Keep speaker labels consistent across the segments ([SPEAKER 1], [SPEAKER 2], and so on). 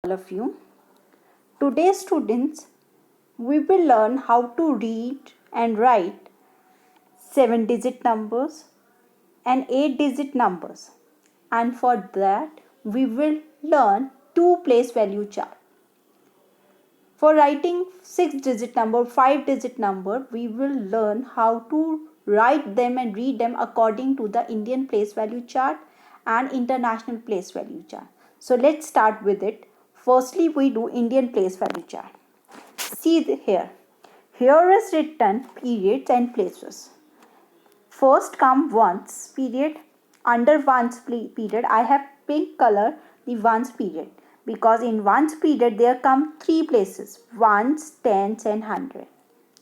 [SPEAKER 1] all of you. Today, students, we will learn how to read and write 7-digit numbers and 8-digit numbers. And for that, we will learn two place value chart. For writing 6-digit number, 5-digit number, we will learn how to write them and read them according to the Indian place value chart and international place value chart. So let's start with it. Firstly, we do Indian place value chart. See here. Here is written periods and places. First come ones period. Under ones period, I have pink color the ones period, because in ones period there come three places: ones, tens and hundred.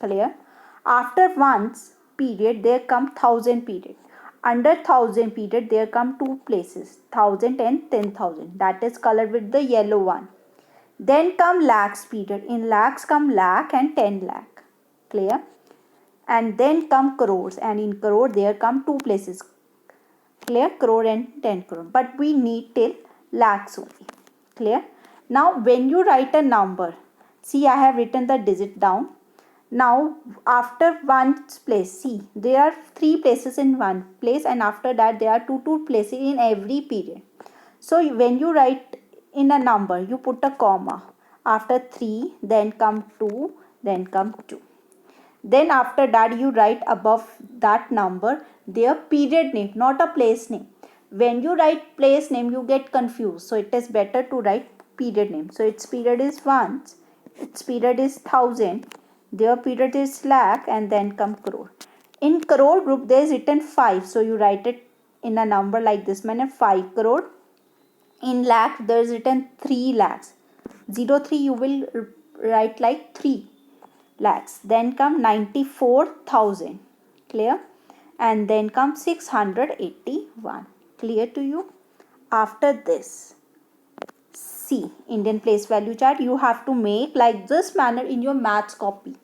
[SPEAKER 1] Clear? After ones period there come thousand period. Under thousand period there come two places: 1,000 and 10,000. That is colored with the yellow one. Then come lakhs period. In lakhs come lakh and 10 lakh. Clear? And then come crores, and in crore there come two places: clear, crore and 10 crore, but we need till lakhs only. Clear? Now when you write a number, see, I have written the digit down. Now after one's place, see, there are three places in one place, and after that there are two places in every period. So when you write in a number, you put a comma after 3, then come 2, then come 2. Then after that you write above that number their period name, not a place name. When you write place name, you get confused. So it is better to write period name. So its period is ones, its period is 1,000, their period is lakh, and then come crore. In crore group there is written 5. So you write it in a number like this manner: 5 crore. In lakh there is written 3 lakhs. 03 you will write like 3 lakhs. Then come 94,000. Clear? And then come 681. Clear to you? After this, see, Indian place value chart, you have to make like this manner in your maths copy.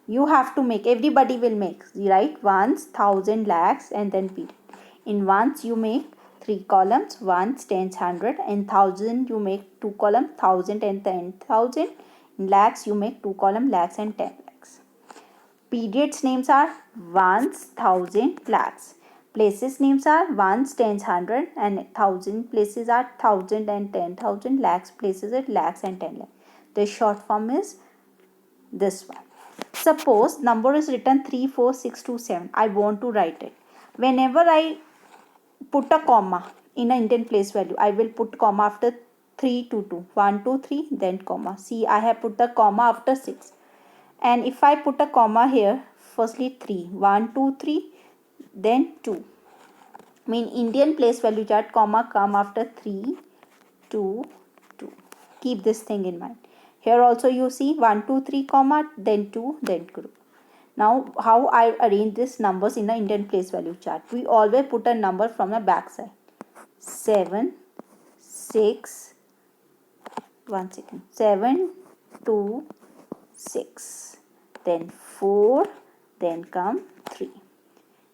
[SPEAKER 1] You have to make, everybody will make, right? Ones, 1,000, lakhs, and then period. In ones you make 3 columns: ones, tens, hundred. In 1,000 you make 2 columns: 1,000 and 10,000. In lakhs you make 2 columns: lakhs and 10 lakhs. Periods names are ones, 1,000, lakhs. Places names are ones, tens, hundred, and 1,000 places are 1,000 and 10,000. Lakhs places are lakhs and 10 lakhs. The short form is this one. Suppose number is written 3, 4, 6, 2, 7. I want to write it. Whenever I put a comma in an Indian place value, I will put comma after 3 to 2. 1, 2, 3, then comma. See, I have put the comma after 6. And if I put a comma here, firstly 3, 1, 2, 3, then 2. Mean Indian place value chart, comma come after 3, 2, 2. Keep this thing in mind. Here also you see 1, 2, 3, comma, then 2, then group. Now how I arrange these numbers in the Indian place value chart? We always put a number from the back side. 7, 6, 1 second, 7, 2, 6, then 4, then come 3.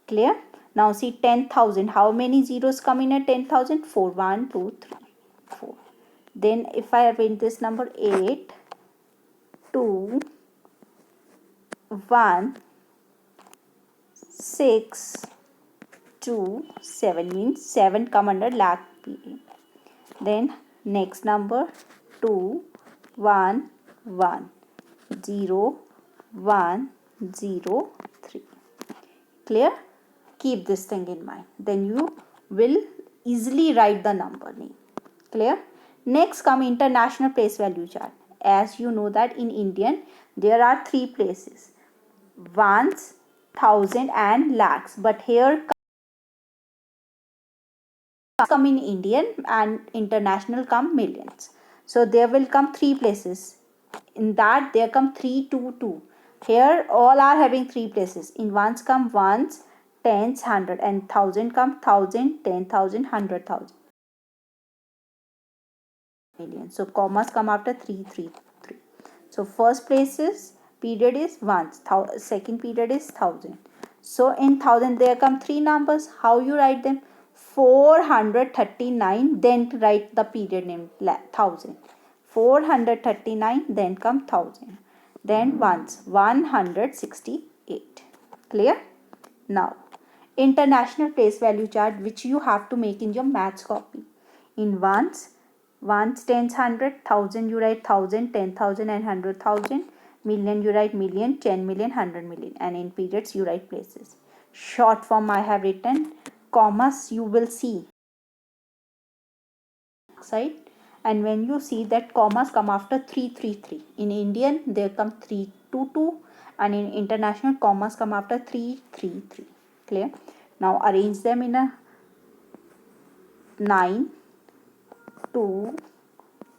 [SPEAKER 1] Clear? Now see 10,000. How many zeros come in a 10,000? 4. 1, 2, 3, 4. Then if I arrange this number 8, 2, 1, 6, 2, 7, means 7 come under lakh period. Then next number 2, 1, 1, 0, 1, 0, 3. Clear? Keep this thing in mind. Then you will easily write the number name. Clear? Next come international place value chart. As you know that in Indian there are 3 places: ones, 1,000 and lakhs. But here come in Indian, and international come millions. So there will come 3 places. In that there come 3, 2, 2. Here all are having 3 places. In ones come ones, tens, hundred, and 1,000 come 1,000, 10,000, 100,000. Million. So commas come after 3, 3, 3. So first place is period is ones, second period is 1,000. So in 1,000 there come 3 numbers. How you write them? 439. Then write the period name 1,000. 439, then come 1000, then ones 168. Clear? Now international place value chart, which you have to make in your maths copy. In ones, tens, 100, 1000 you write 1000, 10,000 and 100,000. Million you write million, 10 million, 100 million, and in periods you write places. Short form I have written, commas you will see side, and when you see that commas come after 333, in Indian they come 322, and in international commas come after 333. Clear? Now arrange them in a 9, 2,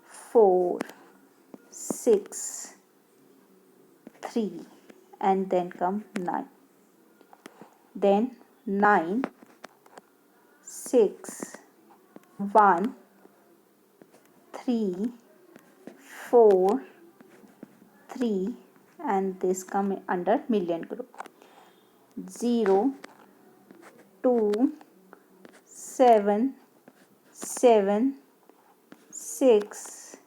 [SPEAKER 1] 4, 6, 3, and then come 9. Then 9, 6, 1, 3, 4, 3, and this come under million group. 0, 2, 7, 7, 6,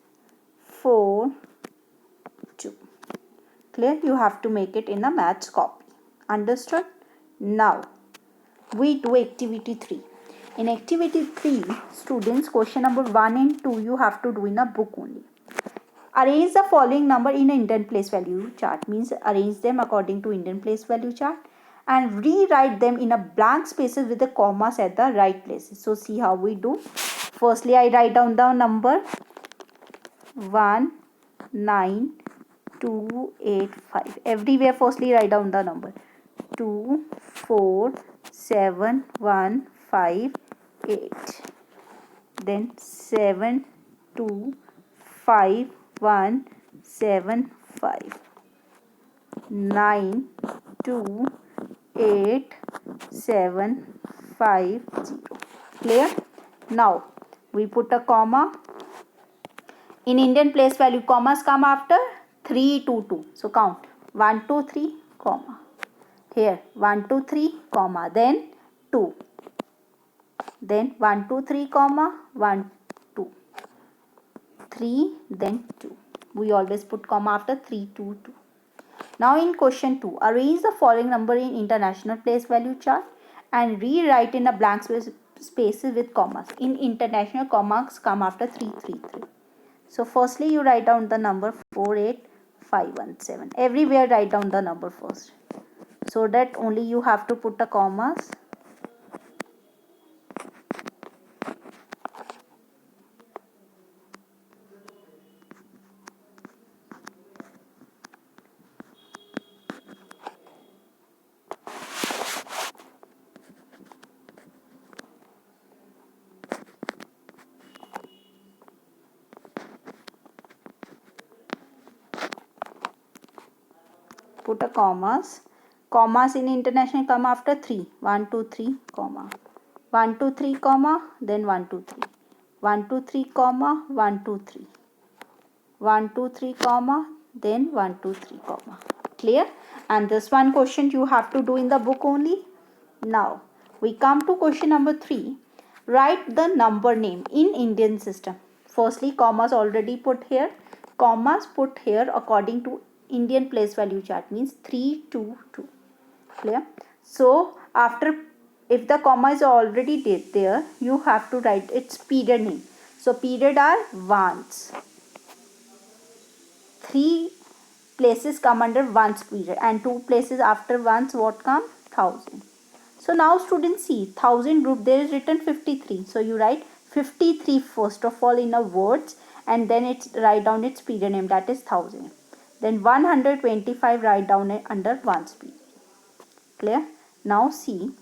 [SPEAKER 1] 4, 2. Clear? You have to make it in a maths copy. Understood? Now we do activity 3. In activity 3, students, question number 1 and 2 you have to do in a book only. Arrange the following number in an Indian place value chart, means arrange them according to Indian place value chart and rewrite them in a blank spaces with the commas at the right places. So see how we do. Firstly, I write down the number 19285. Everywhere firstly write down the number 24715 then 725175 92850. Clear? Now we put a comma. In Indian place value, commas come after 322. So count 1, 2, 3, comma. Here 1, 2, 3, comma. Then 2. Then 1, 2, 3, comma. 1, 2. 3, then 2. We always put comma after 3, 2, 2. Now in question 2, arrange the following number in international place value chart and rewrite in a blank spaces with commas. In international, commas come after 333. So firstly you write down the number 48517. Everywhere write down the number first, so that only you have to put the commas. Put a commas. Commas in international come after 3. 1, 2, 3, comma. 1, 2, 3, comma. Then 1, 2, 3. 1, 2, 3, comma. 1, 2, 3. 1, 2, 3, comma. Then 1, 2, 3, comma. Clear? And this one question you have to do in the book only. Now we come to question number 3. Write the number name in Indian system. Firstly, commas already put here. Commas put here according to Indian place value chart, means 322. Clear? So after, if the comma is already there, you have to write its period name. So period are ones. 3 places come under ones period, and 2 places after ones what come? 1000. So now students see 1000 group there is written 53. So you write 53 first of all in a words, and then it's write down its period name, that is 1000. Then 125 write down it under ones period. Clear? Now see,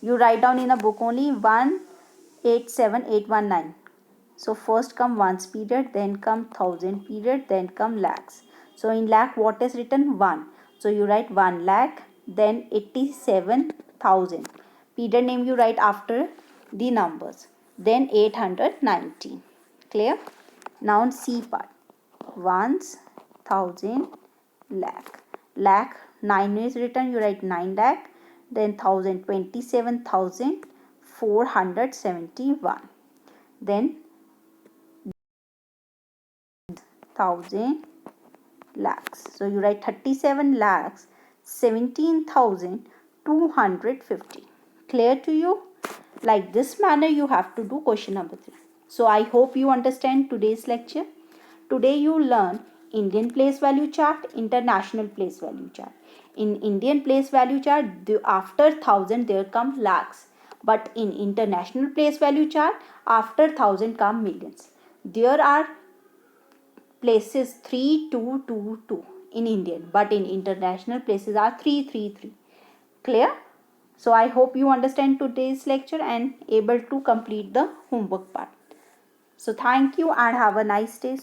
[SPEAKER 1] you write down in a book only 187819. So first come ones period, then come 1000 period, then come lakhs. So in lakh what is written? 1. So you write 1 lakh, then 87,000. Period name you write after the numbers. Then 890. Clear? Now C part. Ones, 1000, lakh. Lakh 9 is written, you write 9 lakh. Then 1000, 27,471. Then 37,000 lakhs. So you write 37 lakhs 17,250. Clear to you? Like this manner you have to do question number 3. So I hope you understand today's lecture. Today you learn Indian place value chart, international place value chart. In Indian place value chart, after 1000 there come lakhs. But in international place value chart, after 1000 come millions. There are places 3222 in Indian, but in international places are 333. Clear? So I hope you understand today's lecture and able to complete the homework part. So thank you and have a nice day.